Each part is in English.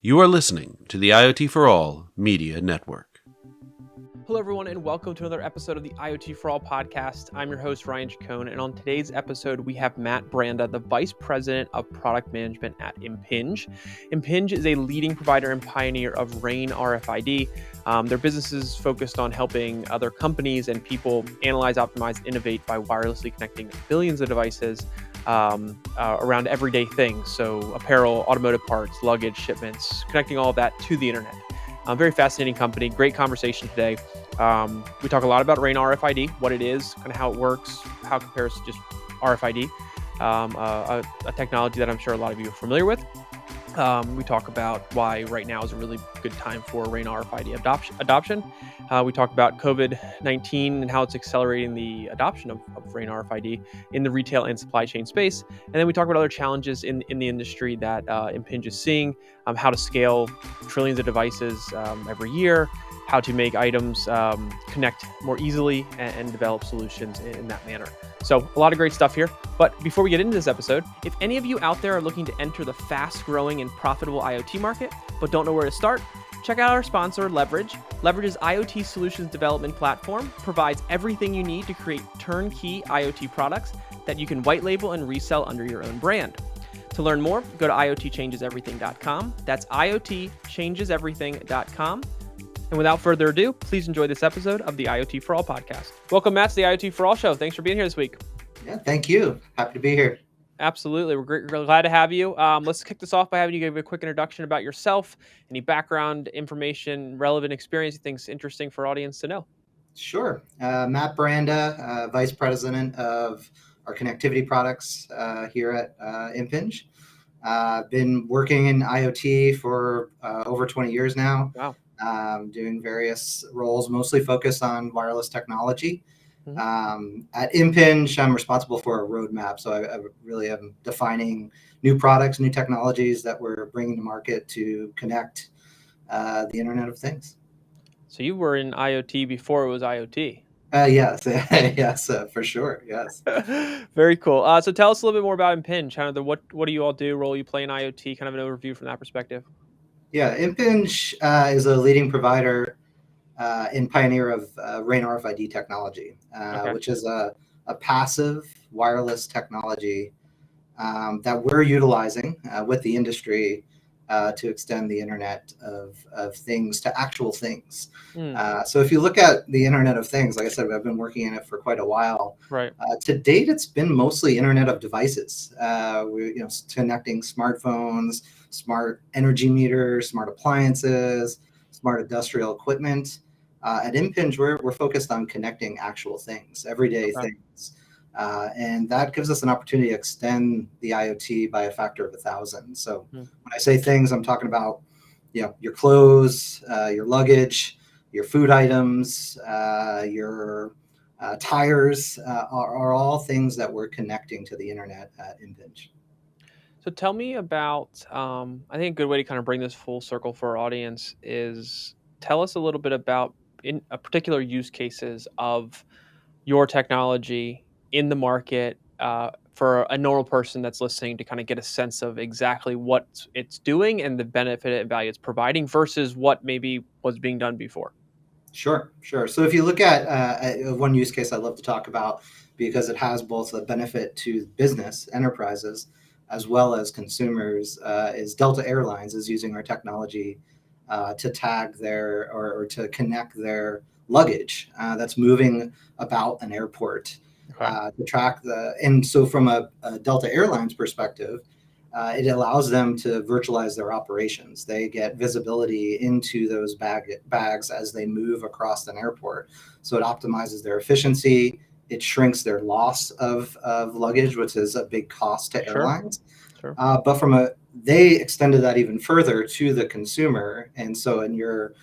You are listening to the IoT For All Media Network. Hello, everyone, and welcome to another episode of the IoT For All Podcast. I'm your host, Ryan Chacon, and on today's episode, we have Matt Branda, the Vice President of Product Management at Impinj. Impinj is a leading provider and pioneer of RAIN RFID. Their business is focused on helping other companies and people analyze, optimize, innovate by wirelessly connecting billions of devices around everyday things. So apparel, automotive parts, luggage, shipments, connecting all of that to the internet. Very fascinating company. Great conversation today. We talk a lot about RAIN RFID, what it is, kind of how it works, how it compares to just RFID, a technology that I'm sure a lot of you are familiar with. We talk about why right now is a really good time for RAIN RFID adoption. We talk about COVID-19 and how it's accelerating the adoption of RAIN RFID in the retail and supply chain space. And then we talk about other challenges in the industry that Impinj is seeing, how to scale trillions of devices every year, how to make items connect more easily and develop solutions in that manner. So a lot of great stuff here. But before we get into this episode, if any of you out there are looking to enter the fast-growing and profitable IoT market, but don't know where to start, check out our sponsor, Leverage. Leverage's IoT solutions development platform provides everything you need to create turnkey IoT products that you can white label and resell under your own brand. To learn more, go to iotchangeseverything.com. That's iotchangeseverything.com. And without further ado, please enjoy this episode of the IoT For All podcast. Welcome, Matt, to the IoT For All show. Thanks for being here this week. Yeah, thank you. Happy to be here. Absolutely. We're glad to have you. Let's kick this off by having you give a quick introduction about yourself, any background, information, relevant experience you think's interesting for our audience to know. Sure. Matt Branda, Vice President of our connectivity products here at Impinj. Been working in IoT for over 20 years now. Wow. Doing various roles, mostly focused on wireless technology. Mm-hmm. At Impinj, I'm responsible for a roadmap. So I really am defining new products, new technologies that we're bringing to market to connect the Internet of Things. So you were in IoT before it was IoT. Yes, yes, for sure. Yes. Very cool. So tell us a little bit more about Impinj. Kind of what do you all do? Role you play in IoT? Kind of an overview from that perspective. Yeah, Impinj is a leading provider and pioneer of RAIN RFID technology, which is a passive wireless technology that we're utilizing with the industry to extend the Internet of Things to actual things. So if you look at the Internet of Things, like I said, I've been working in it for quite a while. Right. To date, it's been mostly Internet of Devices. We're connecting smartphones, smart energy meters, smart appliances, smart industrial equipment. At Impinj, we're focused on connecting actual things, everyday things. And that gives us an opportunity to extend the IoT by a factor of 1,000. So when I say things, I'm talking about your clothes, your luggage, your food items, your tires are all things that we're connecting to the internet at Impinj. So tell me about, I think a good way to kind of bring this full circle for our audience is tell us a little bit about in a particular use cases of your technology in the market for a normal person that's listening to kind of get a sense of exactly what it's doing and the benefit and value it's providing versus what maybe was being done before. Sure. So if you look at one use case I love to talk about because it has both a benefit to business enterprises as well as consumers, is Delta Airlines is using our technology to tag their or to connect their luggage that's moving about an airport to track and so from a Delta Airlines perspective, it allows them to virtualize their operations. They get visibility into those bags as they move across an airport. So it optimizes their efficiency. It shrinks their loss of luggage, which is a big cost to airlines. Sure. But they extended that even further to the consumer. And so in your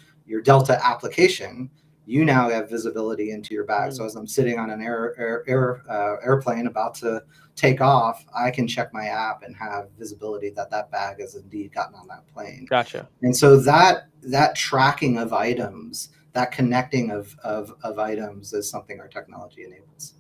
Delta application, you now have visibility into your bag. So as I'm sitting on an airplane about to take off, I can check my app and have visibility that bag has indeed gotten on that plane. Gotcha. And so that tracking of items, that connecting of items is something our technology enables.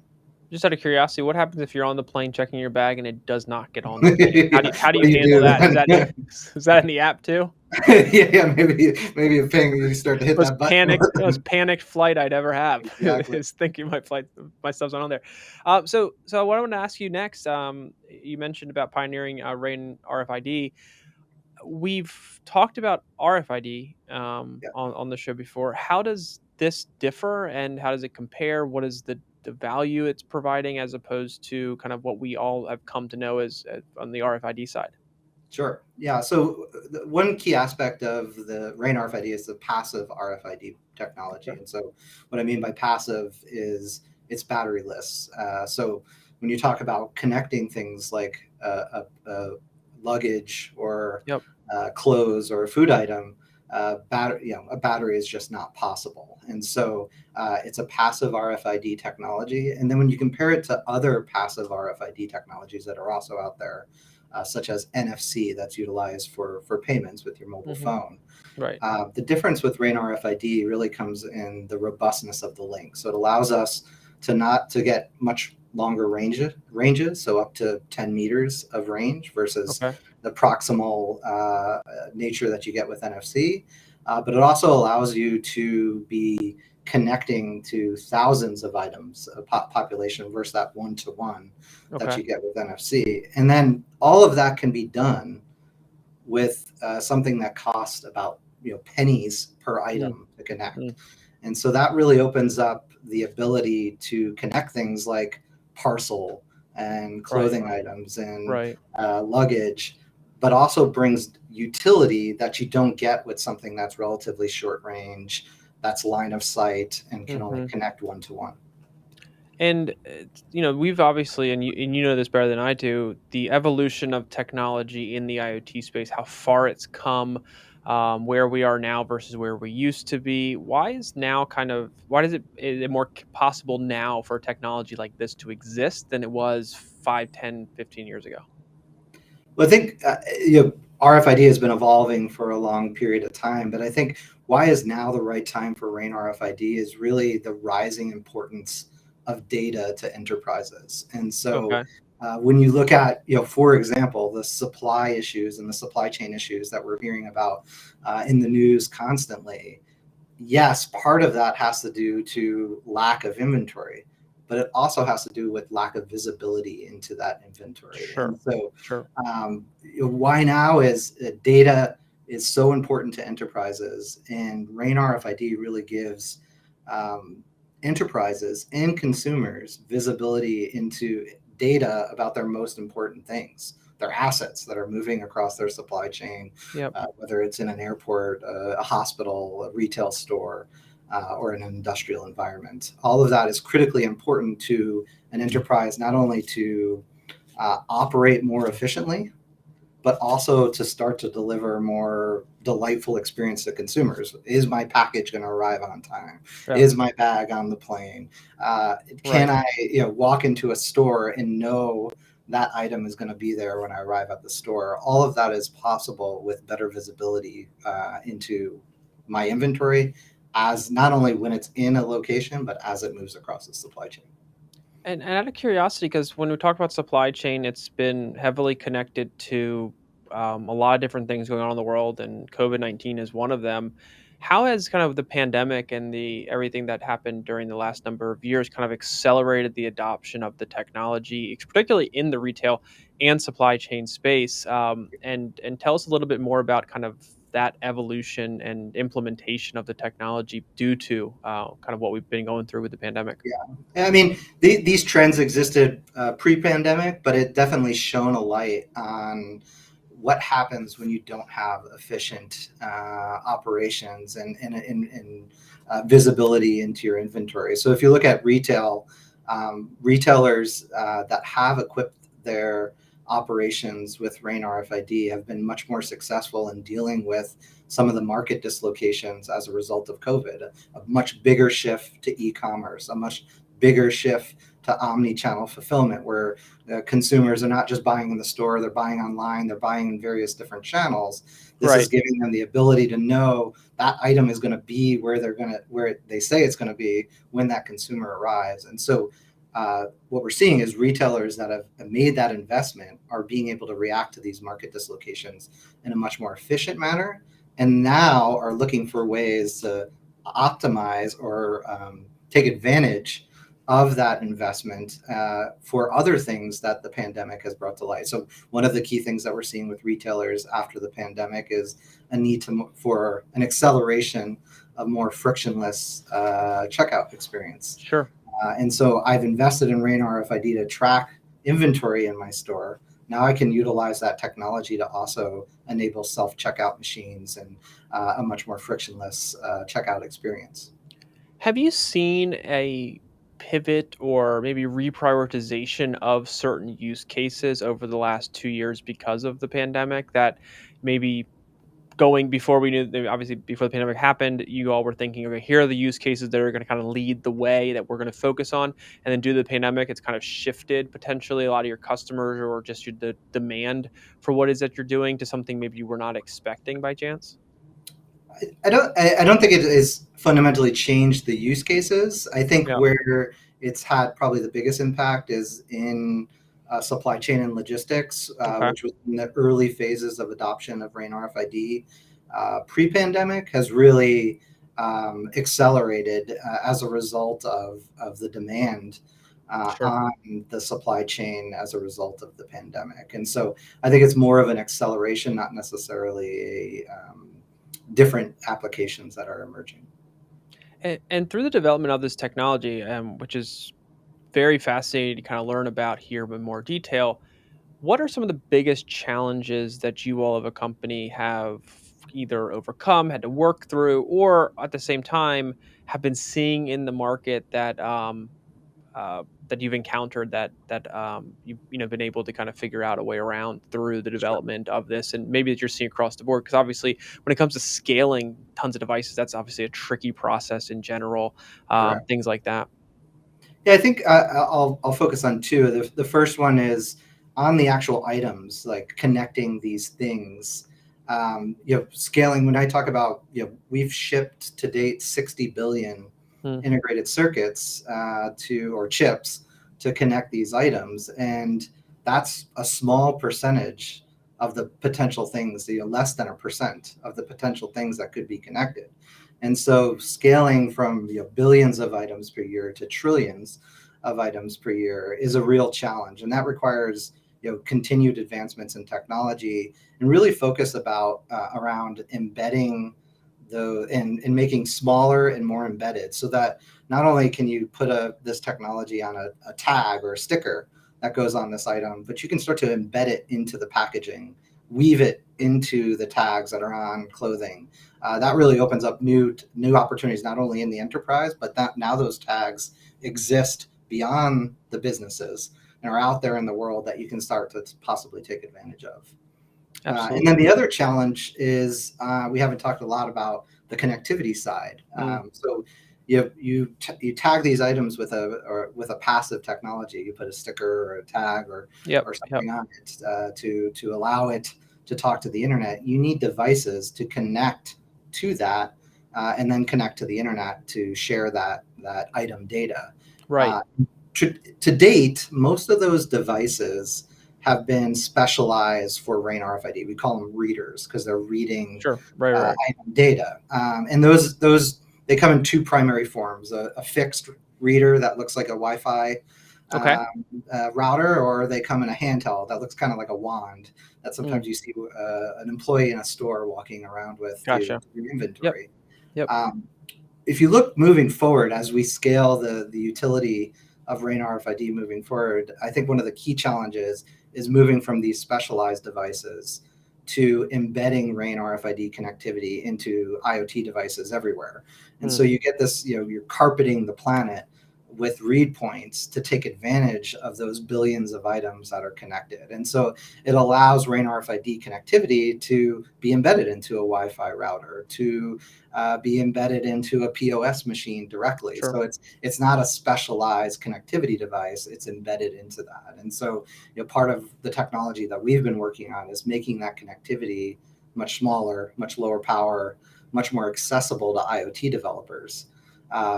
Just out of curiosity, what happens if you're on the plane checking your bag and it does not get on the plane? How do you handle that? Is that in the app too? Maybe a ping. You start to hit that button. Most panicked flight I'd ever have Exactly. is thinking my stuff's not on there. So what I want to ask you next, you mentioned about pioneering RAIN RFID. We've talked about RFID Yeah, on the show before. How does this differ, and how does it compare? What is the value it's providing as opposed to kind of what we all have come to know as on the RFID side? sure. Yeah. So one key aspect of the RAIN RFID is the passive RFID technology. Okay. And so what I mean by passive is it's batteryless. So when you talk about connecting things like a luggage or Yep. clothes or a food item, a battery is just not possible. And so it's a passive RFID technology. And then when you compare it to other passive RFID technologies that are also out there, such as NFC that's utilized for payments with your mobile Hmm. phone. Right. The difference with RAIN RFID really comes in the robustness of the link. So it allows us to get much longer ranges, so up to 10 meters of range versus Okay. the proximal nature that you get with NFC. But it also allows you to be connecting to thousands of items of population versus that one-to-one that Okay. you get with NFC. And then all of that can be done with something that costs about pennies per Mm, item to connect. mm, And so that really opens up the ability to connect things like parcel and right. clothing items and Right. luggage, but also brings utility that you don't get with something that's relatively short range, that's line of sight, and can only Hmm. connect one to one. And we've obviously, and you know this better than I do, the evolution of technology in the IoT space, how far it's come, where we are now versus where we used to be. Why is it more possible now for technology like this to exist than it was 5, 10, 15 years ago? Well, I think RFID has been evolving for a long period of time, but I think why is now the right time for RAIN RFID is really the rising importance of data to enterprises. And so Okay. when you look at, for example, the supply issues and the supply chain issues that we're hearing about in the news constantly, yes, part of that has to do to lack of inventory, but it also has to do with lack of visibility into that inventory. Sure. And so, Sure. why now is data is so important to enterprises, and RAIN RFID really gives enterprises and consumers visibility into data about their most important things, their assets that are moving across their supply chain, Yep. whether it's in an airport, a hospital, a retail store, or in an industrial environment. All of that is critically important to an enterprise, not only to operate more efficiently, but also to start to deliver more delightful experience to consumers. Is my package going to arrive on time? Yeah. Is my bag on the plane? Can Right. I, walk into a store and know that item is going to be there when I arrive at the store? All of that is possible with better visibility into my inventory, as not only when it's in a location, but as it moves across the supply chain. And out of curiosity, because when we talk about supply chain, it's been heavily connected to a lot of different things going on in the world, and COVID-19 is one of them. How has kind of the pandemic and the everything that happened during the last number of years kind of accelerated the adoption of the technology, particularly in the retail and supply chain space? And tell us a little bit more about kind of that evolution and implementation of the technology due to kind of what we've been going through with the pandemic. I mean, these trends existed pre-pandemic, but it definitely shone a light on what happens when you don't have efficient operations and visibility into your inventory. So if you look at retail, retailers that have equipped their operations with RAIN RFID have been much more successful in dealing with some of the market dislocations as a result of COVID. A much bigger shift to e-commerce, a much bigger shift to omni-channel fulfillment, where consumers are not just buying in the store, they're buying online, they're buying in various different channels. This is Right. giving them the ability to know that item is going to be where they say it's going to be when that consumer arrives. And so what we're seeing is retailers that have made that investment are being able to react to these market dislocations in a much more efficient manner and now are looking for ways to optimize or take advantage of that investment for other things that the pandemic has brought to light. So one of the key things that we're seeing with retailers after the pandemic is a need for an acceleration of more frictionless checkout experience. Sure. And so I've invested in RAIN RFID to track inventory in my store. Now I can utilize that technology to also enable self-checkout machines and a much more frictionless checkout experience. Have you seen a pivot or maybe reprioritization of certain use cases over the last 2 years because of the pandemic that maybe going before we knew, obviously before the pandemic happened, you all were thinking, okay, here are the use cases that are going to kind of lead the way that we're going to focus on. And then due to the pandemic, it's kind of shifted potentially a lot of your customers or just the demand for what is that you're doing to something maybe you were not expecting by chance? I don't think it has fundamentally changed the use cases. I think Yeah. where it's had probably the biggest impact is in supply chain and logistics, Okay. which was in the early phases of adoption of RAIN RFID. Pre-pandemic has really accelerated as a result of the demand Sure. on the supply chain as a result of the pandemic. And so I think it's more of an acceleration, not necessarily a different applications that are emerging. And through the development of this technology, which is very fascinating to kind of learn about here in more detail, what are some of the biggest challenges that you all of a company have either overcome, had to work through, or at the same time have been seeing in the market that that you've encountered that you've been able to kind of figure out a way around through the Sure. development of this, and maybe that you're seeing across the board? Because obviously, when it comes to scaling tons of devices, that's obviously a tricky process in general. Correct. Things like that. Yeah, I think I'll focus on two. The first one is on the actual items, like connecting these things. Scaling. When I talk about, we've shipped to date 60 billion Hmm. integrated circuits or chips to connect these items, and that's a small percentage of the potential things. Less than 1% of the potential things that could be connected. And so scaling from billions of items per year to trillions of items per year is a real challenge, and that requires continued advancements in technology and really focus around embedding and making smaller and more embedded, so that not only can you put this technology on a tag or a sticker that goes on this item, but you can start to embed it into the packaging, weave it into the tags that are on clothing. That really opens up new opportunities, not only in the enterprise, but that now those tags exist beyond the businesses and are out there in the world that you can start to possibly take advantage of. And then Absolutely. the other challenge is we haven't talked a lot about the connectivity side. Mm. So you tag these items with a passive technology. You put a sticker or a tag or Yep. Yep. something on it to allow it to talk to the internet. You need devices to connect to that and then connect to the internet to share that item data. Right. Uh, to date, most of those devices have been specialized for RAIN RFID. We call them readers because they're reading Sure. Right. Right. item data. And those they come in two primary forms: a fixed reader that looks like a Wi-Fi Okay. router, or they come in a handheld that looks kind of like a wand that Mm. sometimes you see an employee in a store walking around with to Gotcha. do Yep. inventory. Yep. Um, if you look moving forward, as we scale the utility of RAIN RFID moving forward, I think one of the key challenges is moving from these specialized devices to embedding RAIN RFID connectivity into IoT devices everywhere. And Mm. so you get this, you're carpeting the planet with read points to take advantage of those billions of items that are connected. And so it allows RAIN RFID connectivity to be embedded into a Wi-Fi router, to be embedded into a POS machine directly. Sure. So it's not a specialized connectivity device; it's embedded into that. And so part of the technology that we've been working on is making that connectivity much smaller, much lower power, much more accessible to IoT developers.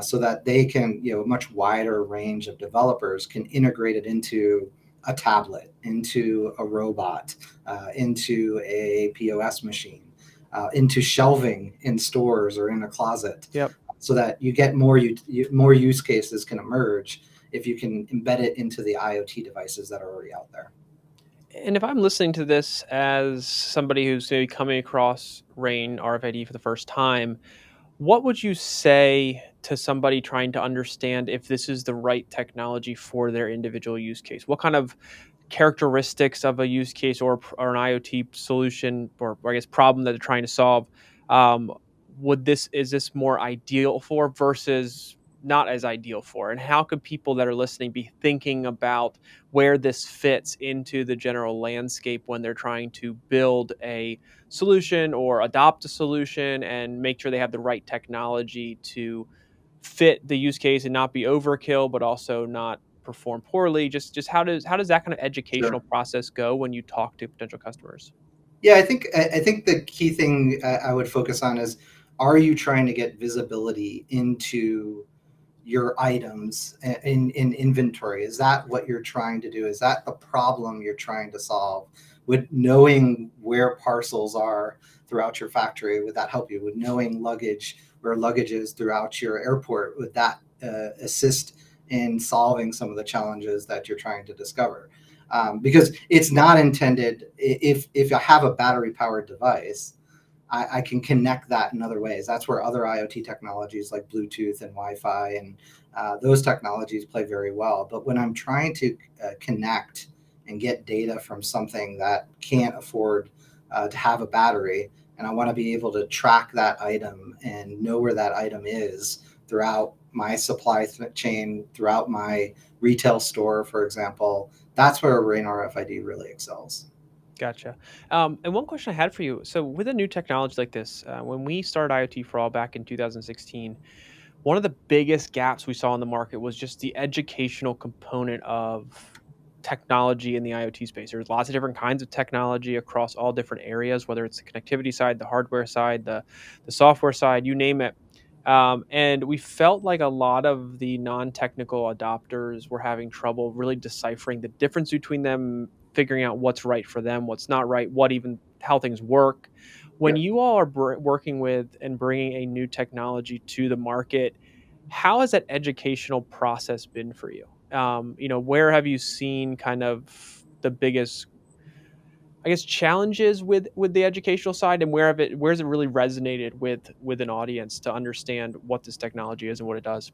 So that they can, a much wider range of developers can integrate it into a tablet, into a robot, into a POS machine. into shelving in stores or in a closet, Yep. so that you get more use cases can emerge if you can embed it into the IoT devices that are already out there. And if I'm listening to this as somebody who's maybe coming across RAIN RFID for the first time, what would you say to somebody trying to understand if this is the right technology for their individual use case? What kind of characteristics of a use case or an IoT solution, or I guess problem that they're trying to solve, um, is this more ideal for versus not as ideal for? And how could people that are listening be thinking about where this fits into the general landscape when they're trying to build a solution or adopt a solution and make sure they have the right technology to fit the use case and not be overkill, but also not perform poorly? Just how does that kind of educational Sure. process go when you talk to potential customers? Yeah, I think the key thing I would focus on is, are you trying to get visibility into your items in inventory? Is that what you're trying to do? Is that the problem you're trying to solve? Would knowing where parcels are throughout your factory, would that help you? Would knowing where luggage is throughout your airport, would that assist in solving some of the challenges that you're trying to discover? Because it's not intended, if I have a battery powered device, I can connect that in other ways. That's where other IoT technologies like Bluetooth and Wi-Fi and those technologies play very well. But when I'm trying to connect and get data from something that can't afford to have a battery, and I want to be able to track that item and know where that item is throughout my supply chain, throughout my retail store, for example, that's where RAIN RFID really excels. Gotcha. And one question I had for you. So, with a new technology like this, when we started IoT for All back in 2016, one of the biggest gaps we saw in the market was just the educational component of technology in the IoT space. There's lots of different kinds of technology across all different areas, whether it's the connectivity side, the hardware side, the software side, you name it. And we felt like a lot of the non-technical adopters were having trouble really deciphering the difference between them, figuring out what's right for them, what's not right, what even how things work. When Yeah. you all are working with and bringing a new technology to the market, how has that educational process been for you? Where have you seen kind of the biggest, I guess, challenges with the educational side, and where's it really resonated with an audience to understand what this technology is and what it does?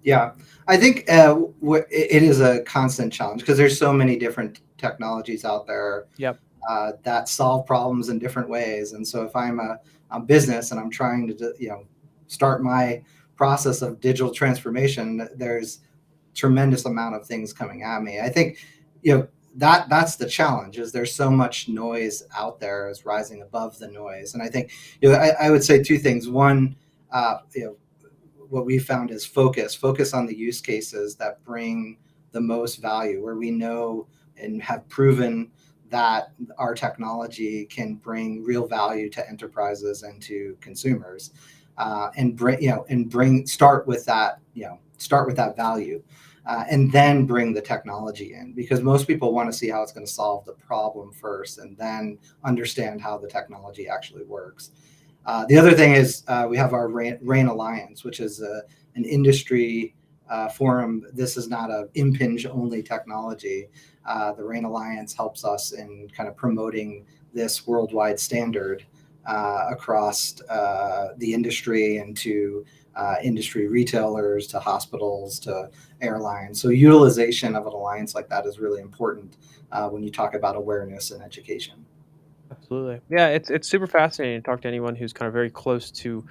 Yeah, I think it is a constant challenge because there's so many different technologies out there Yep. that solve problems in different ways. And so if I'm a business and I'm trying to start my process of digital transformation, there's tremendous amount of things coming at me. I think that's the challenge, is there's so much noise out there is rising above the noise. And I think I would say two things. One, what we found is focus on the use cases that bring the most value, where we know and have proven that our technology can bring real value to enterprises and to consumers, and bring start with that value, and then bring the technology in, because most people want to see how it's going to solve the problem first and then understand how the technology actually works. The other thing is we have our RAIN Alliance, which is an industry forum. This is not a Impinj only technology. The RAIN Alliance helps us in kind of promoting this worldwide standard across the industry, and to industry retailers, to hospitals, to airlines. So utilization of an alliance like that is really important when you talk about awareness and education. Absolutely. Yeah, it's super fascinating to talk to anyone who's kind of very close to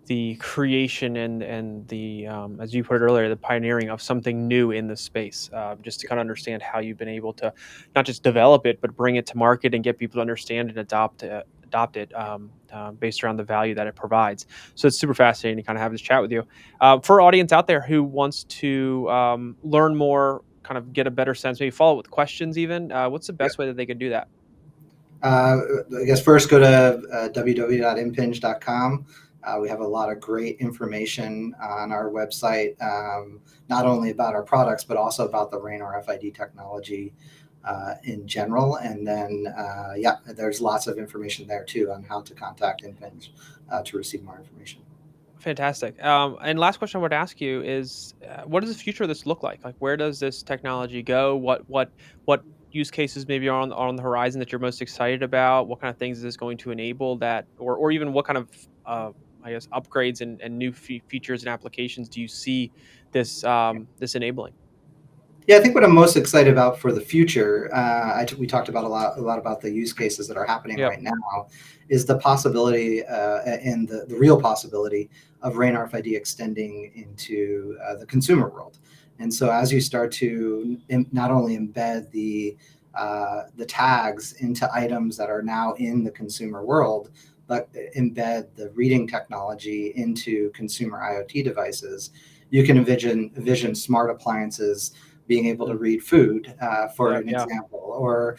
the creation and the as you put it earlier, the pioneering of something new in the space. Just to kind of understand how you've been able to not just develop it, but bring it to market and get people to understand and adopt it based around the value that it provides. So it's super fascinating to kind of have this chat with you. For our audience out there who wants to learn more, kind of get a better sense, maybe follow up with questions even, what's the best way that they could do that? I guess first go to www.impinj.com. We have a lot of great information on our website, not only about our products, but also about the RAIN RFID technology. in general. And then, there's lots of information there too on how to contact Impinj to receive more information. Fantastic. And last question I would ask you is, what does the future of this look like? Like, where does this technology go? What use cases maybe are on the horizon that you're most excited about? What kind of things is this going to enable that, or even what kind of I guess upgrades and new features and applications do you see this enabling? Yeah, I think what I'm most excited about for the future, we talked about a lot about the use cases that are happening Yep. right now, is the possibility and the real possibility of RAIN RFID extending into the consumer world. And so as you start to not only embed the tags into items that are now in the consumer world, but embed the reading technology into consumer IoT devices, you can envision smart appliances being able to read food, for an example, or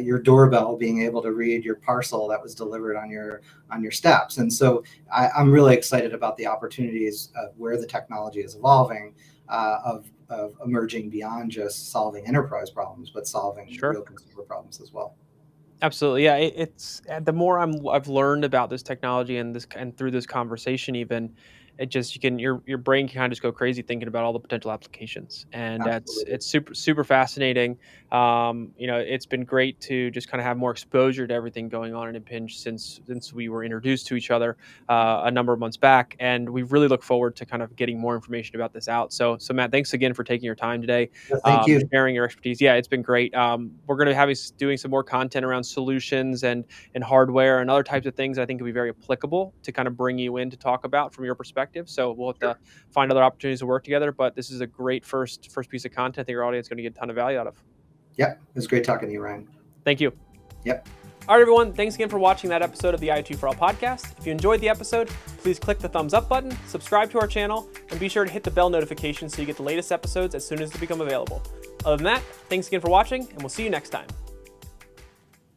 your doorbell being able to read your parcel that was delivered on your steps. And so I'm really excited about the opportunities of where the technology is evolving, of emerging beyond just solving enterprise problems, but solving real consumer problems as well. Absolutely, yeah. It's the more I've learned about this technology and through this conversation, even it just your brain can kind of just go crazy thinking about all the potential applications, and Absolutely. it's super fascinating. It's been great to just kind of have more exposure to everything going on in Impinj since we were introduced to each other a number of months back, and we really look forward to kind of getting more information about this out. So Matt, thanks again for taking your time today, Yeah, thank you. sharing your expertise. Yeah, it's been great. We're going to have us doing some more content around solutions and hardware and other types of things I think will be very applicable to kind of bring you in to talk about from your perspective. So we'll have to find other opportunities to work together. But this is a great first piece of content that your audience is going to get a ton of value out of. Yep, it was great talking to you, Ryan. Thank you. Yep. All right, everyone. Thanks again for watching that episode of the IoT For All podcast. If you enjoyed the episode, please click the thumbs up button, subscribe to our channel, and be sure to hit the bell notification so you get the latest episodes as soon as they become available. Other than that, thanks again for watching, and we'll see you next time.